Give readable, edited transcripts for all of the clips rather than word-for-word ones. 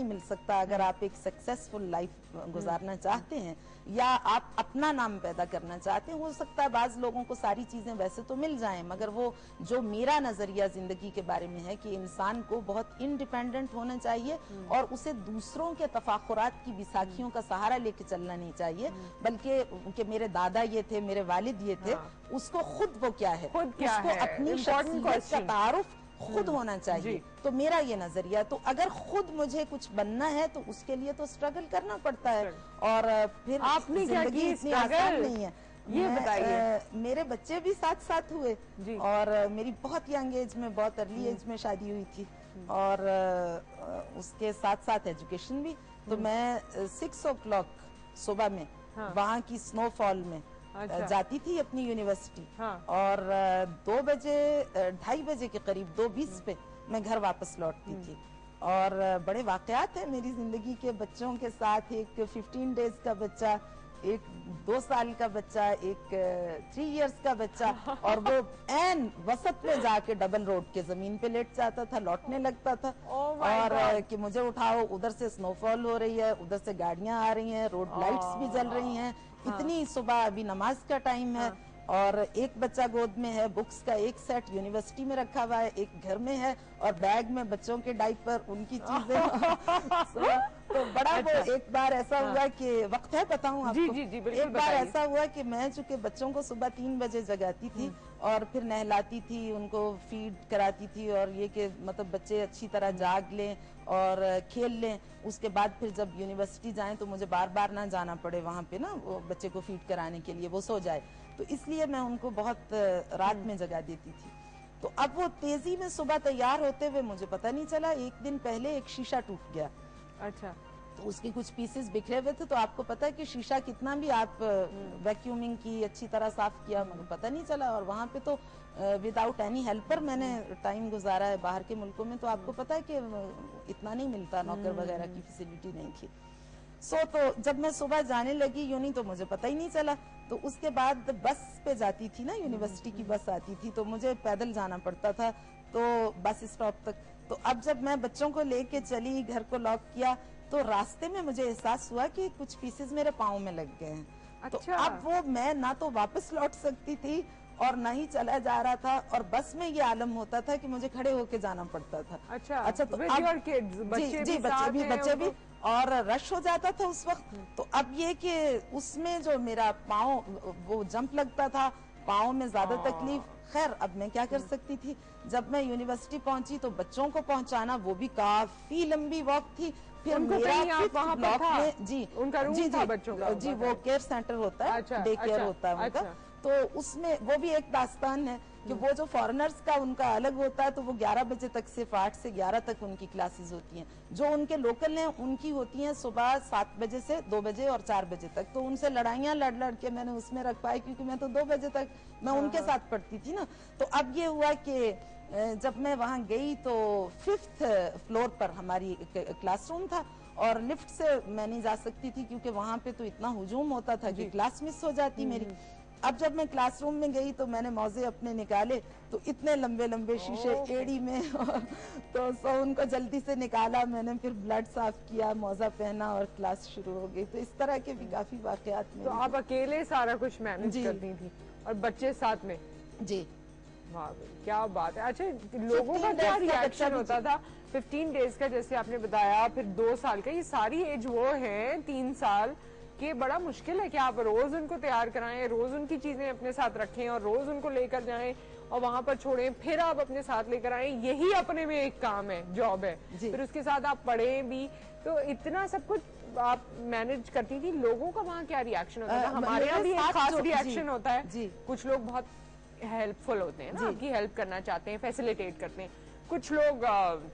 मिल सकता अगर आप एक सक्सेसफुल लाइफ गुजारना चाहते हैं या आप अपना नाम पैदा करना चाहते हैं। हो सकता है बाज लोगों को सारी चीजें वैसे तो मिल जाएं, मगर वो जो मेरा नजरिया जिंदगी के बारे में है कि इंसान को बहुत इंडिपेंडेंट होना चाहिए और उसे दूसरों के तफाखुरात की विसाखियों का सहारा लेके चलना नहीं चाहिए, बल्कि कि मेरे दादा ये थे, मेरे वालिद ये थे, उसको खुद वो क्या है, उसको अपनी शख्सियत का तारुफ खुद होना चाहिए। तो मेरा ये नजरिया, तो अगर खुद मुझे कुछ बनना है तो उसके लिए तो स्ट्रगल करना पड़ता है, और फिर आपने जिंदगी इतनी आसान नहीं है। ये बताइए। मेरे बच्चे भी साथ साथ हुए और मेरी बहुत यंग एज में, बहुत अर्ली एज में शादी हुई थी, और उसके साथ साथ एजुकेशन भी। तो मैं 6 o'clock सुबह में वहाँ की स्नोफॉल में जाती थी अपनी यूनिवर्सिटी, और 2 बजे 2:30 बजे के करीब 2:20 पे मैं घर वापस लौटती थी। और बड़े वाकयात हैं मेरी जिंदगी के बच्चों के साथ। एक 15 डेज का बच्चा, एक 2 साल का बच्चा, एक 3 इयर्स का बच्चा, और वो एन वसत में जाके डबल रोड के जमीन पे लेट जाता था, लौटने लगता था। और कि मुझे उठाओ, उधर से स्नोफॉल हो रही है, उधर से गाड़ियां आ रही हैं, रोड लाइट्स भी जल रही हैं, इतनी सुबह, अभी नमाज का टाइम है, और एक बच्चा गोद में है, बुक्स का एक सेट यूनिवर्सिटी में रखा हुआ है, एक घर में है, और बैग में बच्चों के डाइपर, उनकी चीजें। तो बड़ा वो एक बार ऐसा हुआ कि वक्त है बताऊं आपको। एक बार ऐसा हुआ कि मैं चूंकि बच्चों को सुबह 3 बजे जगाती थी और फिर नहलाती थी, उनको फीड कराती थी, और ये कि मतलब बच्चे अच्छी तरह जाग लें और खेल लें, उसके बाद फिर जब यूनिवर्सिटी जाएं तो मुझे बार बार ना जाना पड़े वहां पे ना वो बच्चे को फीड कराने के लिए, वो सो जाए, तो इसलिए मैं उनको बहुत रात में जगा देती थी। तो अब वो तेजी में सुबह तैयार होते हुए मुझे पता नहीं चला, एक दिन पहले एक शीशा टूट गया। अच्छा। तो उसके कुछ पीसेस बिखरे हुए थे, तो आपको पता है कि शीशा कितना भी आप वैक्यूमिंग की, अच्छी तरह साफ किया, मुझे पता नहीं चला। और वहां पे तो विदाउट एनी हेल्पर मैंने टाइम गुजारा है बाहर के मुल्कों में, तो आपको पता है कि इतना नहीं मिलता, नौकर वगैरह की फैसिलिटी नहीं थी। तो जब मैं सुबह जाने लगी यूं तो मुझे पता ही नहीं चला। तो उसके बाद बस पे जाती थी ना, यूनिवर्सिटी की बस आती थी, तो मुझे पैदल जाना पड़ता था तो बस स्टॉप तक। तो अब जब मैं बच्चों को लेके चली, घर को लॉक किया, तो रास्ते में मुझे एहसास हुआ कि कुछ पीसेस मेरे पाँव में लग गए हैं। अच्छा। तो अब वो मैं ना तो वापस लौट सकती थी और ना ही चला जा रहा था, और बस में ये आलम होता था कि मुझे खड़े होके जाना पड़ता था। अच्छा तो with your kids, बच्चे भी और रश हो जाता था उस वक्त। तो अब ये कि उसमें जो मेरा पाँव वो जंप लगता था, पाँव में ज्यादा तकलीफ। खैर अब मैं क्या कर सकती थी। जब मैं यूनिवर्सिटी पहुंची तो बच्चों को पहुंचाना, वो भी काफी लंबी वॉक थी। फिर मेरा 5th ब्लॉक में, जी उनका रूम था बच्चों का, जी वो केयर सेंटर होता है, डे केयर होता है उनका। तो उसमें वो भी एक दास्तान है कि वो जो फॉरेनर्स का उनका अलग होता है, तो वो 11 बजे तक, सिर्फ 8 से 11 तक उनकी क्लासेस होती हैं। जो उनके लोकल हैं उनकी होती हैं सुबह 7 बजे से 2 बजे और 4 बजे तक। तो उनसे लड़ाइयां लड़ के मैंने उसमें रख पाई, क्योंकि मैं तो 2 बजे तक मैं उनके साथ पढ़ती थी ना। तो अब ये हुआ कि जब मैं वहां गई तो 5th फ्लोर पर हमारी क्लासरूम था, और लिफ्ट से मैं नहीं जा सकती थी क्योंकि वहां पे तो इतना हुजूम होता था कि क्लास मिस हो जाती मेरी। अब जब मैं क्लासरूम में गई तो मैंने मौजे अपने निकाले, तो इतने लंबे लंबे शीशे एड़ी में, और तो उनको जल्दी से निकाला मैंने, फिर ब्लड साफ किया, मौजा पहना और क्लास शुरू हो गई। तो इस तरह के भी काफी वाकयात में। तो आप अकेले सारा कुछ मैनेज करती थी और बच्चे साथ में? जी। वाह क्या बात है। अच्छा, लोगों का क्या रिएक्शन होता था 15 डेज का, जैसे आपने बताया, फिर 2 साल का, ये सारी एज वो है 3 साल कि बड़ा मुश्किल है कि आप रोज उनको तैयार कराएं, रोज उनकी चीजें अपने साथ रखें और रोज उनको लेकर जाएं और वहां पर छोड़ें, फिर आप अपने साथ लेकर आएं। यही अपने में एक काम है, जॉब है। फिर उसके साथ आप पढ़ें भी, तो इतना सब कुछ आप मैनेज करती थी। लोगों का वहाँ क्या रिएक्शन होता था? हमारे यहाँ भी एक खास रिएक्शन होता है। कुछ लोग बहुत हेल्पफुल होते हैं ना, आपकी हेल्प करना चाहते हैं, फैसिलिटेट करते हैं। कुछ लोग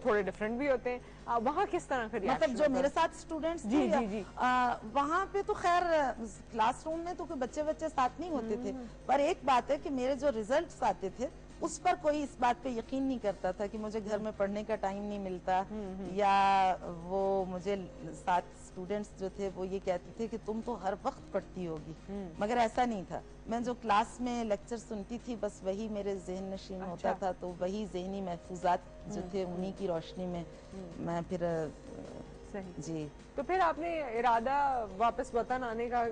थोड़े डिफरेंट भी होते हैं। वहाँ किस तरह का रिएक्शन? मतलब जो मेरे साथ स्टूडेंट्स थे, वहाँ पे तो खैर क्लासरूम में तो कोई बच्चे साथ नहीं होते थे, पर एक बात है कि मेरे जो रिजल्ट्स आते थे उस पर कोई इस बात पे यकीन नहीं करता था कि मुझे घर में पढ़ने का टाइम नहीं मिलता, या वो मुझे साथ स्टूडेंट्स जो थे वो ये कहते थे कि तुम तो हर वक्त पढ़ती होगी, मगर ऐसा नहीं था। मैं जो क्लास में लेक्चर सुनती थी बस वही मेरे ज़हन नशीन होता था, तो वही ज़हनी महफूजात जो थे उन्हीं की रोशनी में मैं फिर सही। जी। तो फिर आपने इरादा वापस वतन आने का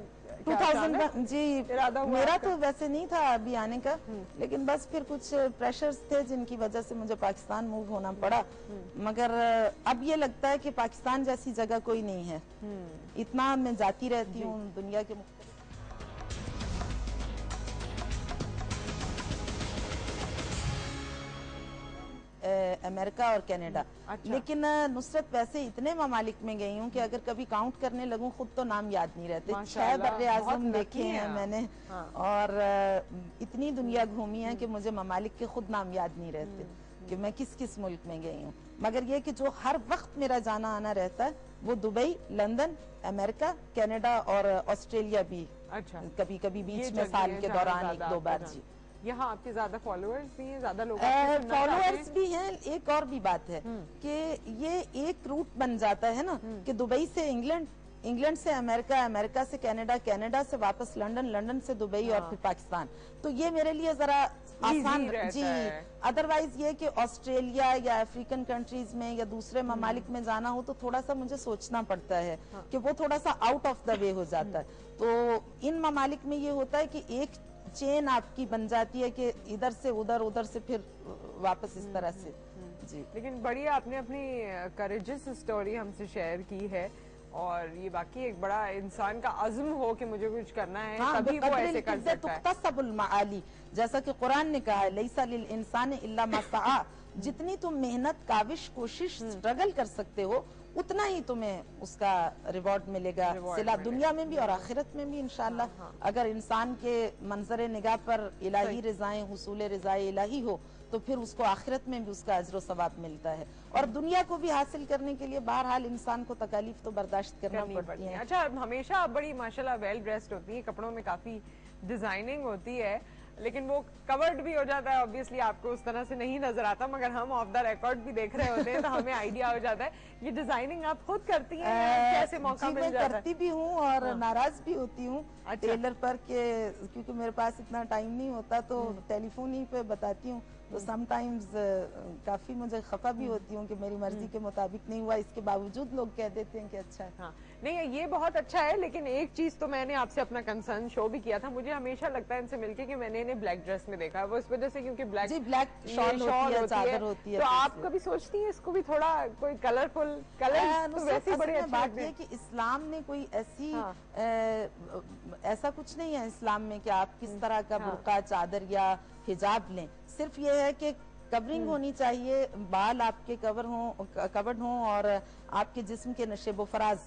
2000 जी इरादा हुआ मेरा आपका? तो वैसे नहीं था अभी आने का, लेकिन बस फिर कुछ प्रेशर्स थे जिनकी वजह से मुझे पाकिस्तान मूव होना पड़ा। मगर अब ये लगता है कि पाकिस्तान जैसी जगह कोई नहीं है। इतना मैं जाती रहती हूँ दुनिया के अमेरिका और कनाडा। अच्छा। लेकिन नुसरत वैसे इतने ममालिक में गई हूँ कि अगर कभी काउंट करने लगूं खुद तो नाम याद नहीं रहते। 6 माशाल्लाह, बर्रे बहुत आज़म लकी देखे हैं हैं आप। मैंने। हाँ। और इतनी दुनिया घूमी है कि मुझे ममालिक के खुद नाम याद नहीं रहते कि मैं किस किस मुल्क में गई हूँ। मगर ये कि जो हर वक्त मेरा जाना आना रहता है वो दुबई, लंदन, अमेरिका, कनाडा और ऑस्ट्रेलिया भी। अच्छा। कभी कभी ये बीच में जगह साल है के जहाँ दौरान ज्यादा 1-2 बार। आपके जी। यहाँ आपके ज्यादा फॉलोअर्स भी हैं, ज्यादा लोग आपसे सुनना चाहते फॉलोअर्स हैं? भी हैं। एक और भी बात है कि ये एक रूट बन जाता है ना कि दुबई से इंग्लैंड, इंग्लैंड से अमेरिका, अमेरिका से कनाडा, कनाडा से वापस लंदन, लंदन से दुबई और फिर पाकिस्तान। तो ये मेरे लिए जरा आसान रहता जी। है। अदरवाइज ये कि ऑस्ट्रेलिया या अफ्रीकन कंट्रीज में या दूसरे ममालिक में जाना हो तो थोड़ा सा मुझे सोचना पड़ता है कि वो थोड़ा सा आउट ऑफ द वे हो जाता है। तो इन ममालिक में ये होता है कि एक चेन आपकी बन जाती है कि इधर से उधर, उधर से फिर वापस इस तरह से। जी। लेकिन बढ़िया आपने अपनी करेजियस स्टोरी हमसे शेयर की है, और ये बाकी एक बड़ा इंसान का अज़्म हो कि मुझे कुछ करना है, तभी वो ऐसे कर सकता है। जैसा कि कुरान ने कहा है, लैसा लिल इंसानी इल्ला मा सआ। जितनी तुम मेहनत, काविश, कोशिश, स्ट्रगल कर सकते हो उतना ही तुम्हें उसका रिवॉर्ड मिलेगा, सिला दुनिया में भी और आखिरत में भी इंशाल्लाह। अगर इंसान के मंजर निगाह पर इलाही रिजाएं, हुसूल रिजाए इलाही हो तो फिर उसको आखिरत में भी उसका अजर सवाब मिलता है। और दुनिया को भी हासिल करने के लिए बहरहाल इंसान को तकलीफ तो बर्दाश्त करना पड़ती है। अच्छा, हमेशा आप बड़ी माशाल्लाह वेल ड्रेस्ड होती है, कपड़ों में काफी डिजाइनिंग होती है, लेकिन वो कवर्ड भी हो जाता है। ऑब्वियसली आपको उस तरह से नहीं नजर आता, मगर हम ऑफ द रिकॉर्ड भी देख रहे होते हैं तो हमें आइडिया हो जाता है। ये डिजाइनिंग आप खुद करती हैं, कैसे मौका मिल जाता है? करती भी हूँ और नाराज भी होती हूँ टेलर पर के, क्योंकि मेरे पास इतना टाइम नहीं होता तो टेलीफोन ही पे बताती हूँ। तो समटाइम्स काफी मुझे खफा भी होती हूँ कि मेरी मर्जी के मुताबिक नहीं हुआ, इसके बावजूद लोग कह देते हैं कि अच्छा है। हाँ, नहीं ये बहुत अच्छा है, लेकिन एक चीज तो मैंने आपसे अपना कंसर्न शो भी किया था। मुझे हमेशा लगता है इनसे मिलके कि मैंने इन्हें ब्लैक ड्रेस में देखा है, वो इस वजह से क्योंकि ब्लैक शॉल होती है, चादर होती है। तो आप कभी सोचती हैं इसको भी थोड़ा कोई कलरफुल कलर तो वैसे बड़े अच्छे बात ये कि इस्लाम ने कोई ऐसी ऐसा कुछ नहीं है इस्लाम में कि आप किस तरह का बुर्का, चादर या हिजाब लें। सिर्फ ये है कि कवरिंग होनी चाहिए, बाल आपके कवर्ड हों और आपके जिस्म के नशेबो फराज